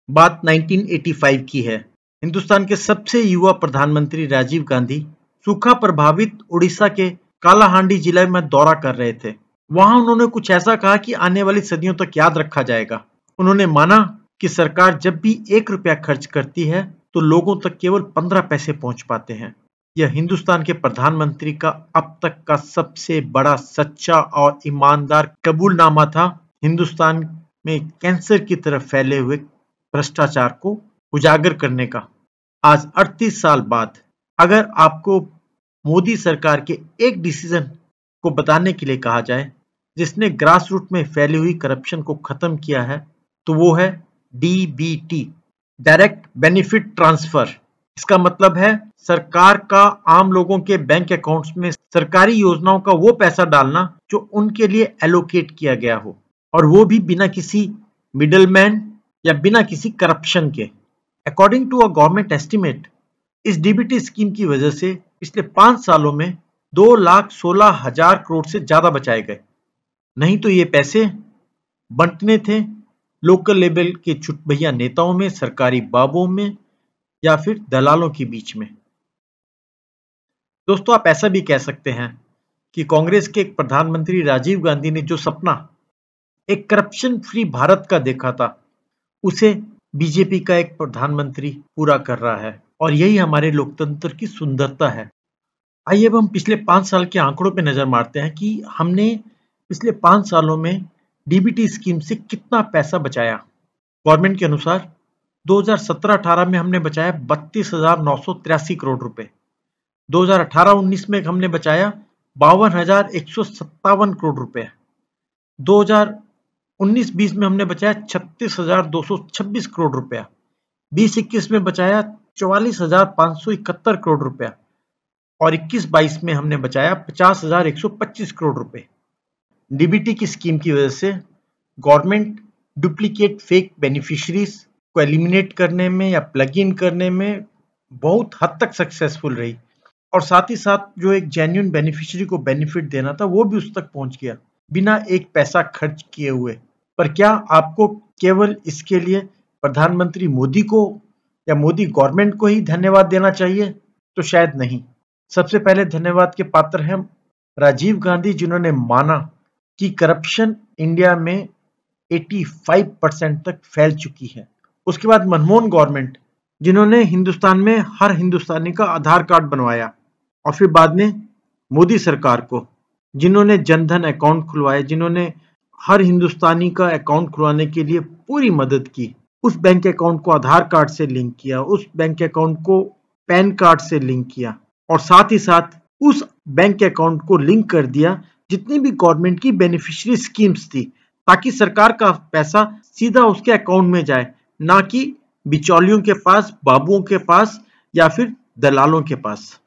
बात 1985 की है। हिंदुस्तान के सबसे युवा प्रधानमंत्री राजीव गांधी सूखा प्रभावित उड़ीसा के कालाहांडी जिले में दौरा कर रहे थे। वहां उन्होंने कुछ ऐसा कहा कि आने वाली सदियों तक याद रखा जाएगा। उन्होंने माना कि सरकार जब भी 1 रुपया खर्च करती है तो लोगों तक केवल 15 पैसे पहुंच पाते हैं। यह हिंदुस्तान के प्रधानमंत्री का अब तक का सबसे बड़ा सच्चा और ईमानदार कबूलनामा था, हिंदुस्तान में कैंसर की तरफ फैले हुए भ्रष्टाचार को उजागर करने का। आज 38 साल बाद अगर आपको मोदी सरकार के एक डिसीजन को बताने के लिए कहा जाए जिसने ग्रास रूट में फैली हुई करप्शन को खत्म किया है, तो वो है डीबीटी, डायरेक्ट बेनिफिट ट्रांसफर। इसका मतलब है सरकार का आम लोगों के बैंक अकाउंट्स में सरकारी योजनाओं का वो पैसा डालना जो उनके लिए एलोकेट किया गया हो, और वो भी बिना किसी मिडलमैन या बिना किसी करप्शन के। According to a government estimate, इस डीबीटी स्कीम की वजह से पिछले 5 सालों में 2,16,000 करोड़ से ज्यादा बचाए गए। नहीं तो ये पैसे बंटने थे लोकल लेवल के चुटभैया नेताओं में, सरकारी बाबुओं में या फिर दलालों के बीच में। दोस्तों, आप ऐसा भी कह सकते हैं कि कांग्रेस के एक प्रधानमंत्री राजीव गांधी ने जो सपना एक करप्शन फ्री भारत का देखा था, उसे बीजेपी का एक प्रधानमंत्री पूरा कर रहा है, और यही हमारे लोकतंत्र की सुंदरता है। आइए अब हम पिछले 5 साल के आंकड़ों पर नजर मारते हैं कि हमने पिछले 5 सालों में डीबीटी स्कीम से कितना पैसा बचाया। गवर्नमेंट के अनुसार 2017-18 में हमने बचाया 32,983 करोड़ रुपए। 2018-19 में हमने बचाया 52,157 करोड़ रुपए। 2019-20 में हमने बचाया 36,226 करोड़ रुपया। 2021 में बचाया 44,571 करोड़ रुपया, और 21-22 में हमने बचाया 50,125 करोड़ रुपए। डीबीटी की स्कीम की वजह से गवर्नमेंट डुप्लीकेट फेक बेनिफिशरीज को एलिमिनेट करने में या प्लग इन करने में बहुत हद तक सक्सेसफुल रही, और साथ ही साथ जो एक जेन्युइन बेनिफिशरी को बेनिफिट देना था वो भी उस तक पहुंच गया बिना एक पैसा खर्च किए हुए। पर क्या आपको केवल इसके लिए प्रधानमंत्री मोदी को या मोदी गवर्नमेंट को ही धन्यवाद देना चाहिए? तो शायद नहीं। सबसे पहले धन्यवाद के पात्र हैं राजीव गांधी, जिन्होंने माना कि करप्शन इंडिया में 85% तक फैल चुकी है। उसके बाद मनमोहन गवर्नमेंट, जिन्होंने हिंदुस्तान में हर हिंदुस्तानी का आधार कार्ड बनवाया, और फिर बाद में मोदी सरकार को, जिन्होंने जनधन अकाउंट खुलवाए, जिन्होंने हर हिंदुस्तानी का अकाउंट खुलवाने के लिए पूरी मदद की। उस बैंक अकाउंट को आधार कार्ड से लिंक किया, उस बैंक अकाउंट को पैन कार्ड से लिंक किया, और साथ ही साथ उस बैंक अकाउंट को लिंक कर दिया जितनी भी गवर्नमेंट की बेनिफिशियरी स्कीम्स थी, ताकि सरकार का पैसा सीधा उसके अकाउंट में जाए, ना कि बिचौलियों के पास, बाबुओं के पास या फिर दलालों के पास।